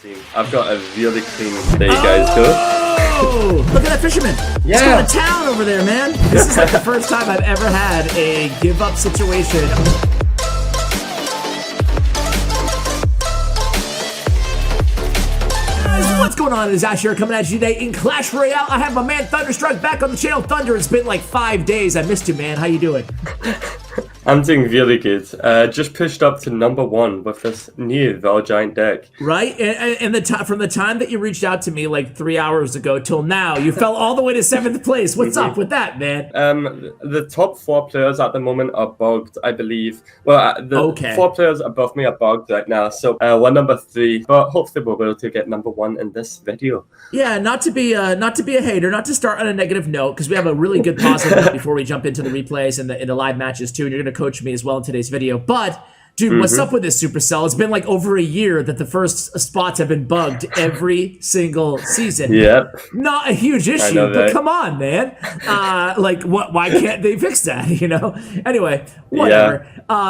team. I've got a really clean day, guys. Oh, look at that fisherman. Yeah. He's going to town over there, man. This is like the first time I've ever had a give-up situation. What's going on? It is Ash here coming at you today in Clash Royale. I have my man Thunderstruck back on the channel. Thunder, it's been like 5 days. I missed you, man. How you doing? I'm doing really good. Just pushed up to #1 with this new Val Giant deck. Right? And from the time that you reached out to me like 3 hours ago till now, you fell all the way to 7th place. What's up with that, man? The top 4 players at the moment are bugged, I believe. Well, the 4 players above me are bugged right now. So we're #3, but hopefully we'll be able to get #1 in this video. Yeah, not to be a hater, not to start on a negative note, because we have a really good positive note before we jump into the replays and the live matches too, and you're going to coach me as well in today's video. But dude, what's up with this Supercell? It's been like over a year that the first spots have been bugged every single season. Yep. Not a huge issue, but come on, man. Like, why can't they fix that, you know? Anyway, whatever.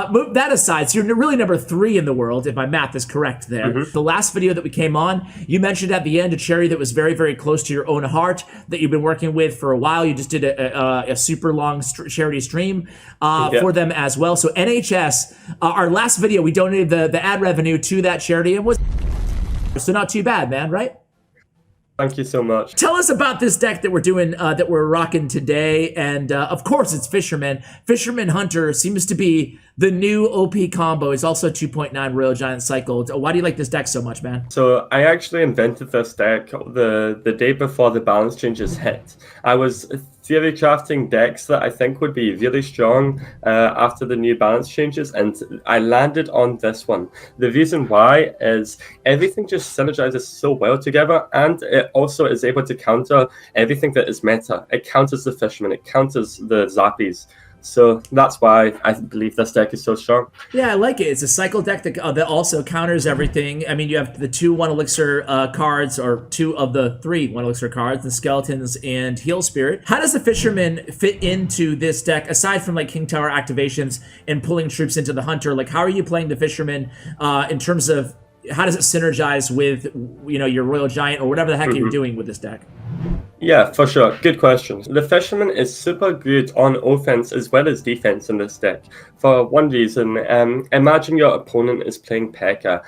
Move that aside, so you're really #3 in the world, if my math is correct there. The last video that we came on, you mentioned at the end a charity that was very, very close to your own heart that you've been working with for a while. You just did a super long charity stream for them as well. So NHS, our last video, we donated the ad revenue to that charity. It was so not too bad, man, right? Thank you so much. Tell us about this deck that we're doing, that we're rocking today, and of course it's Fisherman. Fisherman Hunter seems to be the new OP combo. It's also 2.9 Royal Giant Cycle. Why do you like this deck so much, man? So I actually invented this deck the day before the balance changes hit. I was theory crafting decks that I think would be really strong after the new balance changes, and I landed on this one. The reason why is everything just synergizes so well together, and it also is able to counter everything that is meta. It counters the Fisherman, it counters the Zappies. So that's why I believe this deck is so strong. Yeah, I like it. It's a cycle deck that also counters everything. I mean, you have the 2 1 elixir cards, or 2 of the 3 1 elixir cards, the Skeletons and Heal Spirit. How does the Fisherman fit into this deck, aside from like King Tower activations and pulling troops into the Hunter? Like, how are you playing the Fisherman in terms of how does it synergize with, you know, your Royal Giant or whatever the heck you're doing with this deck? Yeah, for sure. Good question. The Fisherman is super good on offense as well as defense in this deck. For one reason, imagine your opponent is playing P.E.K.K.A.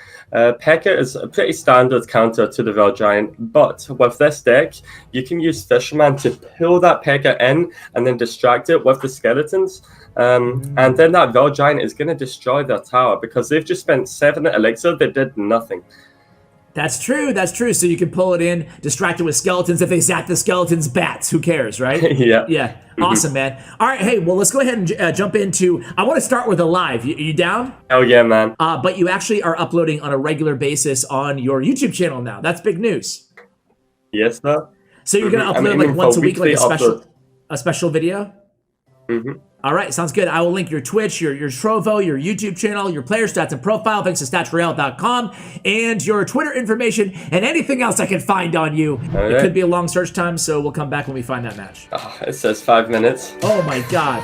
P.E.K.K.A. is a pretty standard counter to the Royal Giant, but with this deck, you can use Fisherman to pull that P.E.K.K.A. in and then distract it with the Skeletons. And then that Royal Giant is going to destroy their tower because they've just spent 7 elixir that did nothing. That's true. That's true. So you can pull it in, distract it with Skeletons. If they zap the Skeletons, bats. Who cares, right? Yeah. Yeah. Awesome, man. All right. Hey, well, let's go ahead and jump into. I want to start with a live. You down? Oh yeah, man. But you actually are uploading on a regular basis on your YouTube channel now. That's big news. Yes, sir. So you're gonna upload like once a week, like a special video. All right, sounds good. I will link your Twitch, your Trovo, your YouTube channel, your player stats and profile, thanks to statsroyale.com, and your Twitter information, and anything else I can find on you. Okay. It could be a long search time, so we'll come back when we find that match. Oh, it says 5 minutes. Oh my god.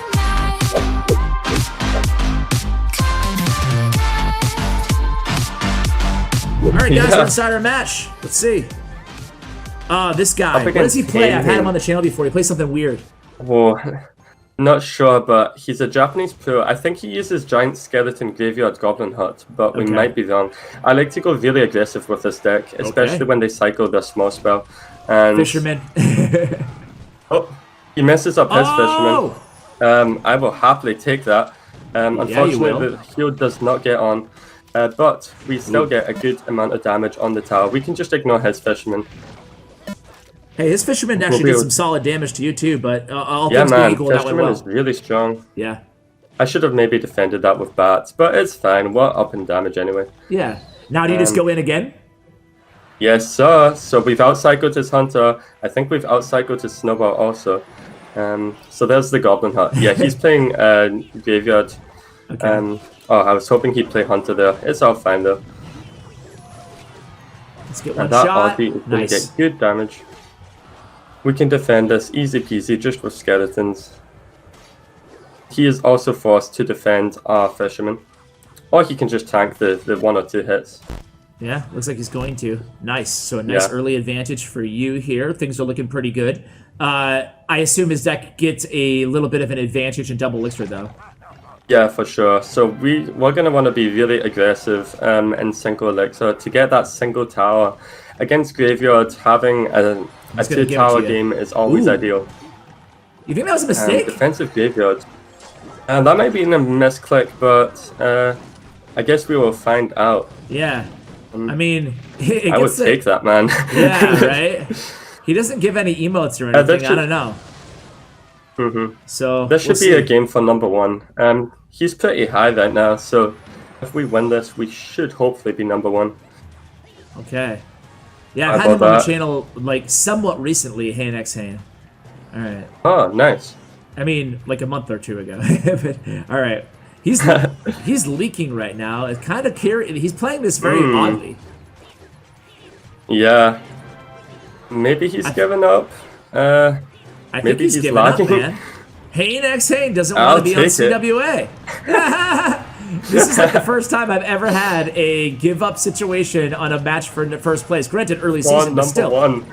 All right, guys, we're inside our match. Let's see. This guy. What does he play? I've had him on the channel before. He plays something weird. Whoa. Not sure, but he's a Japanese player. I think he uses Giant Skeleton Graveyard Goblin Hut, but we might be wrong. I like to go really aggressive with this deck, especially when they cycle their small spell. And Fisherman. oh, he messes up his Fisherman. I will happily take that. Unfortunately, the heal does not get on, but we still get a good amount of damage on the tower. We can just ignore his Fisherman. Hey, his Fisherman actually did some solid damage to you too, but all things being equal, that went well. Fisherman is really strong. Yeah. I should have maybe defended that with bats, but it's fine. We're up in damage anyway. Yeah. Now do you just go in again? Yes, sir. So we've outcycled his Hunter. I think we've outcycled his Snowball also. So there's the Goblin Hut. Yeah, he's playing Graveyard. Oh, I was hoping he'd play Hunter there. It's all fine though. Let's get one shot. Nice. Gonna get good damage. We can defend this easy peasy just with Skeletons. He is also forced to defend our Fisherman. Or he can just tank the 1 or 2 hits. Yeah, looks like he's going to. Nice. So a nice early advantage for you here. Things are looking pretty good. I assume his deck gets a little bit of an advantage in double elixir, though. Yeah, for sure. So we're going to want to be really aggressive in single elixir to get that single tower. Against Graveyard, having a 2-tower game is always ideal. You think that was a mistake? Defensive Graveyard. That might be a misclick, but I guess we will find out. Yeah. I mean, I would take that, man. Yeah, right? He doesn't give any emotes or anything. I don't know. So this should be a game for number 1. He's pretty high right now, so if we win this, we should hopefully be number 1. Okay. Yeah, I've had him on the channel like somewhat recently, Haln x Haln. All right. Oh, nice. I mean, like a month or 2 ago. But, all right. He's leaking right now. It's kind of curious. He's playing this very oddly. Yeah. Maybe he's given up. I think he's giving up, man. Haln x Haln doesn't want to be on CWA. This is like the first time I've ever had a give-up situation on a match for first place. Granted, early season, but still. Number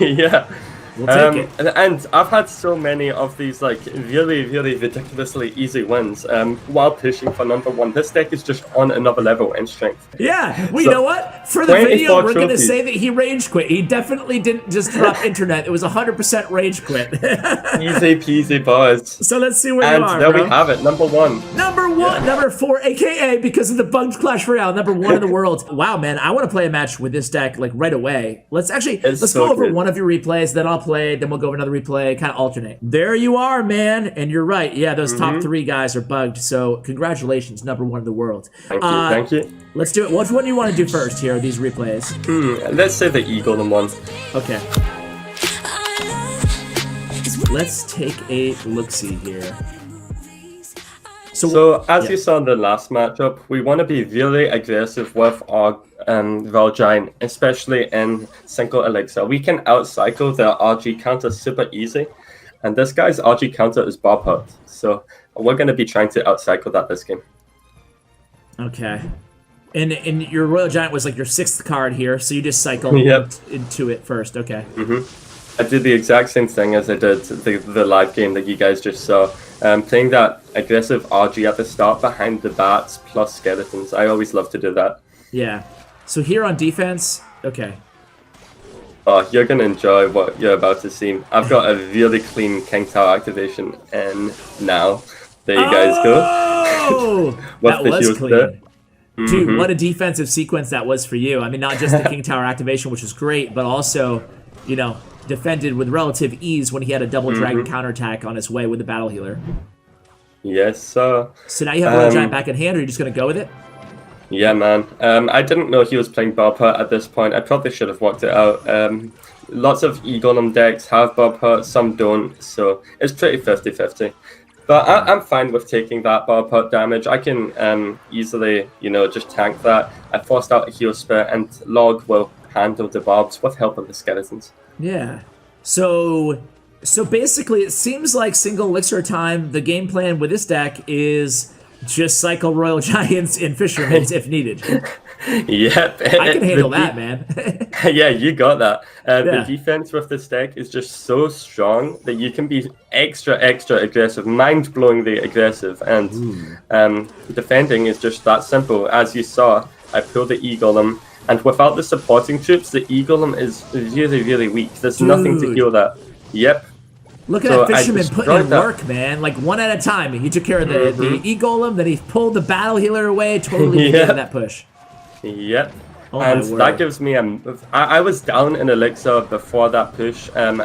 1. Yeah. We'll take it. And I've had so many of these like really, really ridiculously easy wins while pushing for number 1. This deck is just on another level in strength. Yeah, well, you know what? For the video, we're going to say that he rage quit. He definitely didn't just drop internet. It was 100% rage quit. Easy peasy, boys. So let's see where you are, there we have it, number 1. Number 1, number 4, a.k.a. because of the bugged Clash Royale, number 1 in the world. Wow, man, I want to play a match with this deck like right away. Let's go over one of your replays, then I'll play, then we'll go over another replay, kind of alternate. There you are, man, and you're right. Yeah, those top 3 guys are bugged, so congratulations, number 1 in the world. Thank you. Let's do it. What do you want to do first here, these replays? Let's say the Eagle in one. Okay. Let's take a look-see here. So as you saw in the last matchup, we want to be really aggressive with our Royal Giant, especially in single elixir. We can outcycle their RG counter super easy, and this guy's RG counter is Bob Hut. So we're going to be trying to outcycle that this game. Okay. And your Royal Giant was like your 6th card here, so you just cycle into it first. Okay. I did the exact same thing as I did the live game that you guys just saw. Playing that aggressive RG at the start behind the bats plus skeletons. I always love to do that. Yeah. So here on defense, okay. Oh, you're going to enjoy what you're about to see. I've got a really clean King Tower activation, and now there you guys go. Oh! That was clean. Dude, what a defensive sequence that was for you. I mean, not just the King Tower activation, which was great, but also, you know, defended with relative ease when he had a double dragon counterattack on his way with the battle healer. Yes, sir. So now you have Royal Giant back in hand, or are you just going to go with it? Yeah, man. I didn't know he was playing Bob Hut at this point. I probably should have worked it out. Lots of E-Golem decks have Bob Hut, some don't, so it's pretty 50-50. But I'm fine with taking that Bob Hut damage. I can easily, you know, just tank that. I forced out a heal spirit, and Log will handle the Bobs with help of the skeletons. Yeah. So basically, it seems like single elixir time. The game plan with this deck is just cycle Royal Giants in Fishermen if needed. Yep. I can handle that, man. Yeah, you got that. The defense with this deck is just so strong that you can be extra aggressive, mind-blowingly aggressive, and defending is just that simple. As you saw, I pulled the E-Golem, and without the supporting troops, the E-Golem is really weak. There's nothing to heal that. Yep. Look at that Fisherman putting in work, man. Like one at a time. He took care of the E-Golem, then he pulled the battle healer away, totally getting that push. Yep. Oh, and that gives me I was down in elixir before that push, and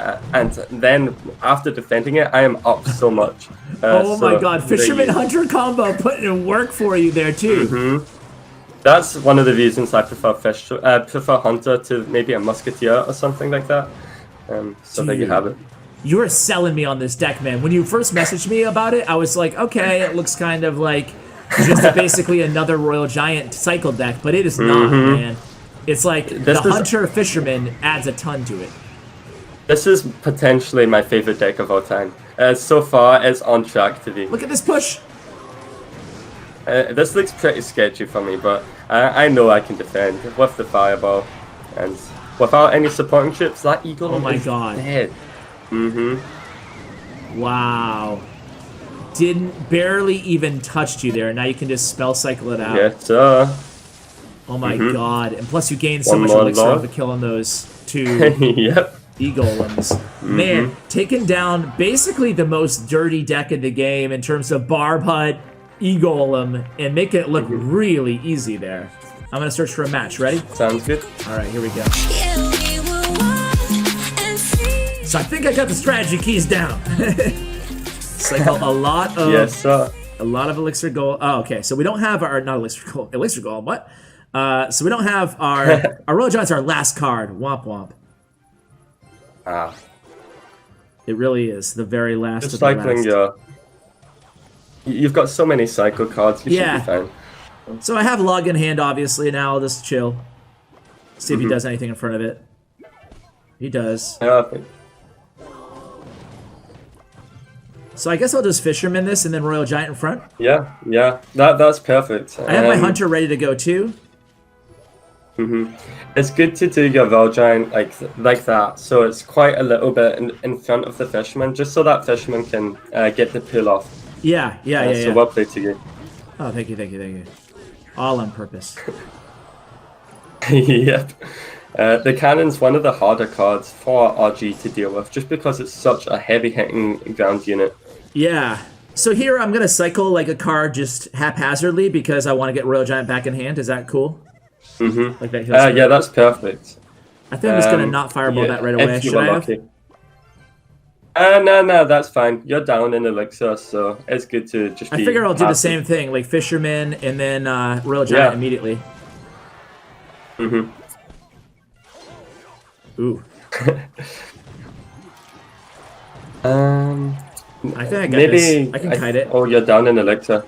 then after defending it, I am up so much. Oh my god, Fisherman Hunter combo putting in work for you there too. That's one of the reasons I prefer Hunter to maybe a Musketeer or something like that. So there you have it. You were selling me on this deck, man. When you first messaged me about it, I was like, okay, it looks kind of like just basically another Royal Giant cycle deck, but it is not, man. It's like the Hunter Fisherman adds a ton to it. This is potentially my favorite deck of all time. So far, it's on track to be. Look at this push. This looks pretty sketchy for me, but I know I can defend with the fireball. And without any supporting chips, that eagle is dead. Wow. Barely even touched you there. Now you can just spell cycle it out. Yes, sir. Oh my god. And plus you gain so much elixir off of killing those 2 yep. E-golems. Man, taking down basically the most dirty deck in the game in terms of Barb Hut, E-golem, and making it look really easy there. I'm going to search for a match. Ready? Sounds good. All right, here we go. So I think I got the strategy keys down. It's like a lot of a lot of elixir gold. Oh, okay. So we don't have our not elixir gold. Elixir gold. What? So we don't have our Royal Giant's our last card. Womp womp. Ah. It really is the very last. Just cycling your. You've got so many cycle cards. You should be fine. So I have log in hand, obviously. Now I'll just chill. See if he does anything in front of it. He does. Perfect. So I guess I'll just Fisherman this and then Royal Giant in front. Yeah. That's perfect. I have my Hunter ready to go too. It's good to do your Royal Giant like that, so it's quite a little bit in front of the Fisherman, just so that Fisherman can get the pull off. Yeah. So well played to you. Oh, thank you. All on purpose. Yep. The Cannon's one of the harder cards for RG to deal with, just because it's such a heavy-hitting ground unit. Yeah. So here I'm going to cycle like a card just haphazardly because I want to get Royal Giant back in hand. Is that cool? Like that yeah, that's perfect. I think I'm just going to not fireball that right away. Should I have? No, that's fine. You're down in elixir, so it's good to just be I figure I'll do the same thing, like Fisherman and then Royal Giant immediately. Ooh. I think I got this. I can kite it. Oh, you're down in elixir.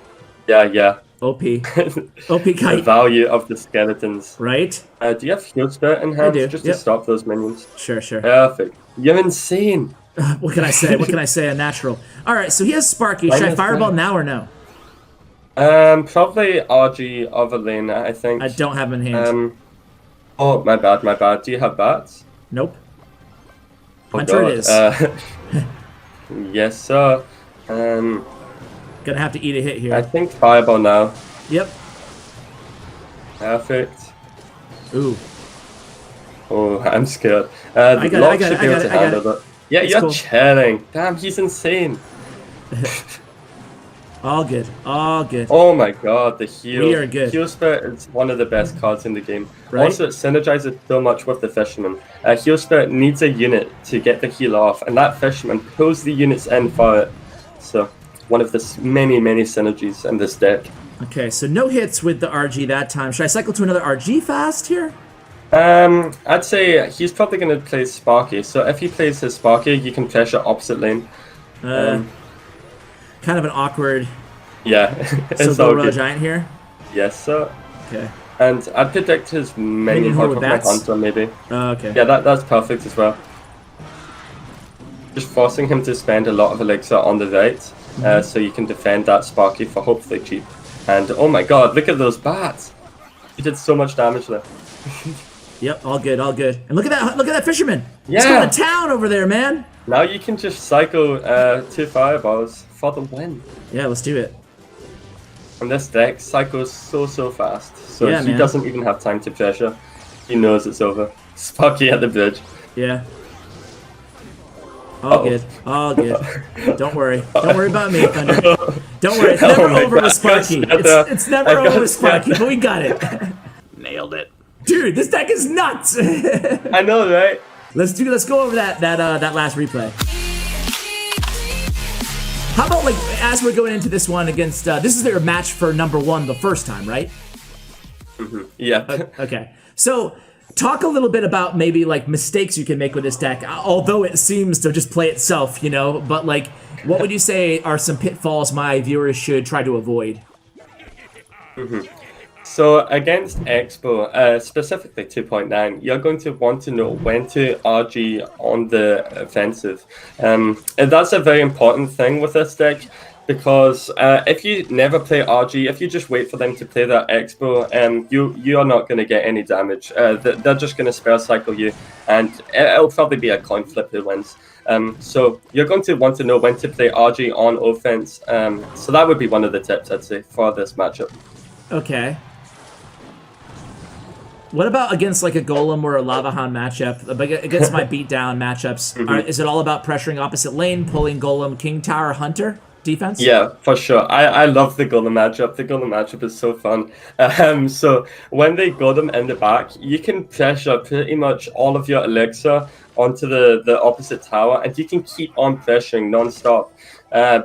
Yeah. OP. OP The kite. value of the skeletons. Right? Do you have Heal Spirit in hand just to stop those minions? Sure. Perfect. You're insane. What can I say? A natural. All right, so he has Sparky. Should I fireball now or no? Probably RG of lane, I think. I don't have him in hand. Oh, my bad. Do you have bats? Nope. Oh, Hunter it is. Yes, sir. Gonna have to eat a hit here. I think fireball now. Yep. Perfect. Ooh. Oh, I'm scared. I got it. Yeah, it's you're cool. chilling. Damn, he's insane. All good. Oh my god, the heal. We are good. Heal Spirit is one of the best cards in the game. Right? Also, it synergizes so much with the Fisherman. Heal Spirit needs a unit to get the heal off, and that Fisherman pulls the units in for it. So, one of the many synergies in this deck. Okay, so no hits with the RG that time. Should I cycle to another RG fast here? I'd say he's probably going to play Sparky. So if he plays his Sparky, you can pressure opposite lane. Kind of an awkward. Yeah, it's so all go Royal good. Giant here. Yes, sir. Okay. And I'd predict his minion hold with with my bats? Hunter, maybe. Okay. Yeah, that's perfect as well. Just forcing him to spend a lot of elixir on the right, so you can defend that Sparky for hopefully cheap. And oh my god, look at those bats! You did so much damage there. Yep, all good. And look at that Fisherman! Yeah. He's going to town over there, man! Now you can just cycle 2 fireballs for the win. Yeah, let's do it. And this deck cycles so fast, so Yeah, he man. doesn't even have time to pressure. He knows it's over. Sparky at the bridge. Yeah. All good. Don't worry about me, Thunder. Don't worry, it's never over with Sparky. It's never over with Sparky, but we got it. Nailed it. Dude, this deck is nuts! I know, right? Let's go over that last replay. How about, like, as we're going into this one against, this is their match for #1 the first time, right? Yeah. Okay. So, talk a little bit about maybe, like, mistakes you can make with this deck, although it seems to just play itself, you know? But, like, what would you say are some pitfalls my viewers should try to avoid? So against Expo, specifically 2.9, you're going to want to know when to RG on the offensive. And that's a very important thing with this deck. because if you never play RG, if you just wait for them to play that Expo, you are not going to get any damage. They're just going to spell cycle you, and it'll probably be a coin flip who wins. So you're going to want to know when to play RG on offense. So that would be one of the tips, I'd say, for this matchup. Okay. What about against like a Golem or a Lava Hound matchup? Against my beatdown matchups, is it all about pressuring opposite lane, pulling Golem, King Tower, Hunter defense? Yeah, for sure. I love the Golem matchup. The Golem matchup is so fun. So when they Golem in the back, you can pressure pretty much all of your elixir onto the opposite tower, and you can keep on pressuring non-stop.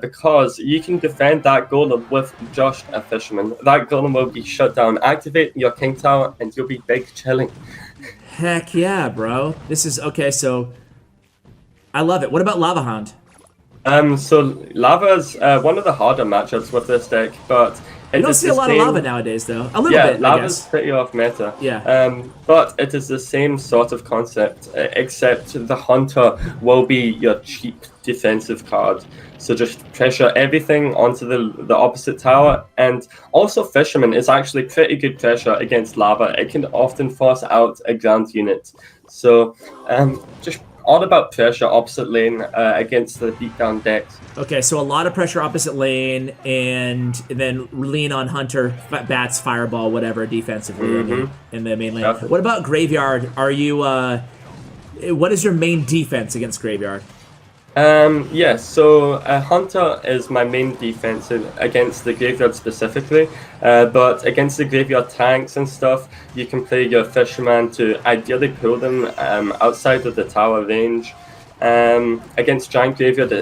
Because you can defend that Golem with just a Fisherman. That Golem will be shut down. Activate your King Tower and you'll be big chilling. Heck yeah, bro. This is okay, so I love it. What about Lava Hound? So Lava's one of the harder matchups with this deck, but you don't see a lot of Lava nowadays, though. A little bit, Lava's I guess. pretty off meta. Yeah. But it is the same sort of concept, except the Hunter will be your cheap defensive card. So just pressure everything onto the opposite tower, and also Fisherman is actually pretty good pressure against Lava. It can often force out a ground unit. So just all about pressure opposite lane against the beatdown decks. Okay, so a lot of pressure opposite lane, and then lean on Hunter, bats, fireball, whatever, defensively in the main lane. Definitely. What about Graveyard? Are you what is your main defense against Graveyard? Yes, so Hunter is my main defense against the Graveyard specifically, but against the Graveyard tanks and stuff, you can play your Fisherman to ideally pull them outside of the tower range. Against Giant Graveyard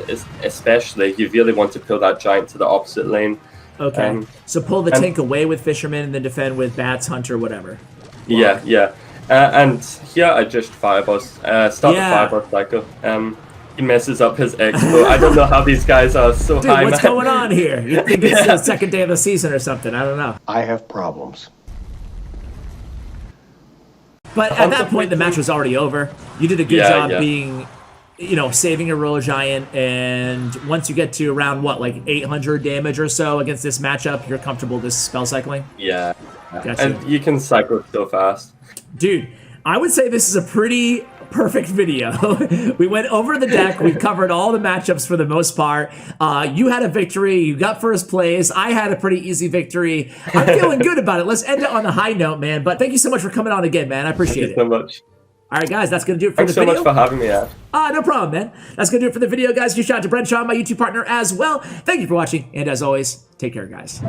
especially, you really want to pull that Giant to the opposite lane. Okay, so pull the tank away with Fisherman and then defend with Bats, Hunter, whatever. Wow. Yeah. And here I just Fireball, start the Fireball cycle. He messes up his expo. I don't know how these guys are so Dude, high. What's going on here? You think it's the second day of the season or something? I don't know. I have problems. But at that point, the match was already over. You did a good job being, saving a Royal Giant. And once you get to around, like 800 damage or so against this matchup, you're comfortable just spell cycling? Yeah. Gotcha. And you can cycle so fast. Dude, I would say this is a pretty perfect video. We went over the deck. We covered all the matchups for the most part. You had a victory. You got first place. I had a pretty easy victory. I'm feeling good about it. Let's end it on the high note, man. But thank you so much for coming on again, man. I appreciate it. Thank you so much. All right, guys, that's going to do it for the video. video. Thanks so much for having me out. No problem, man. That's going to do it for the video, guys. Huge shout out to Bren Chong, my YouTube partner as well. Thank you for watching. And as always, take care, guys.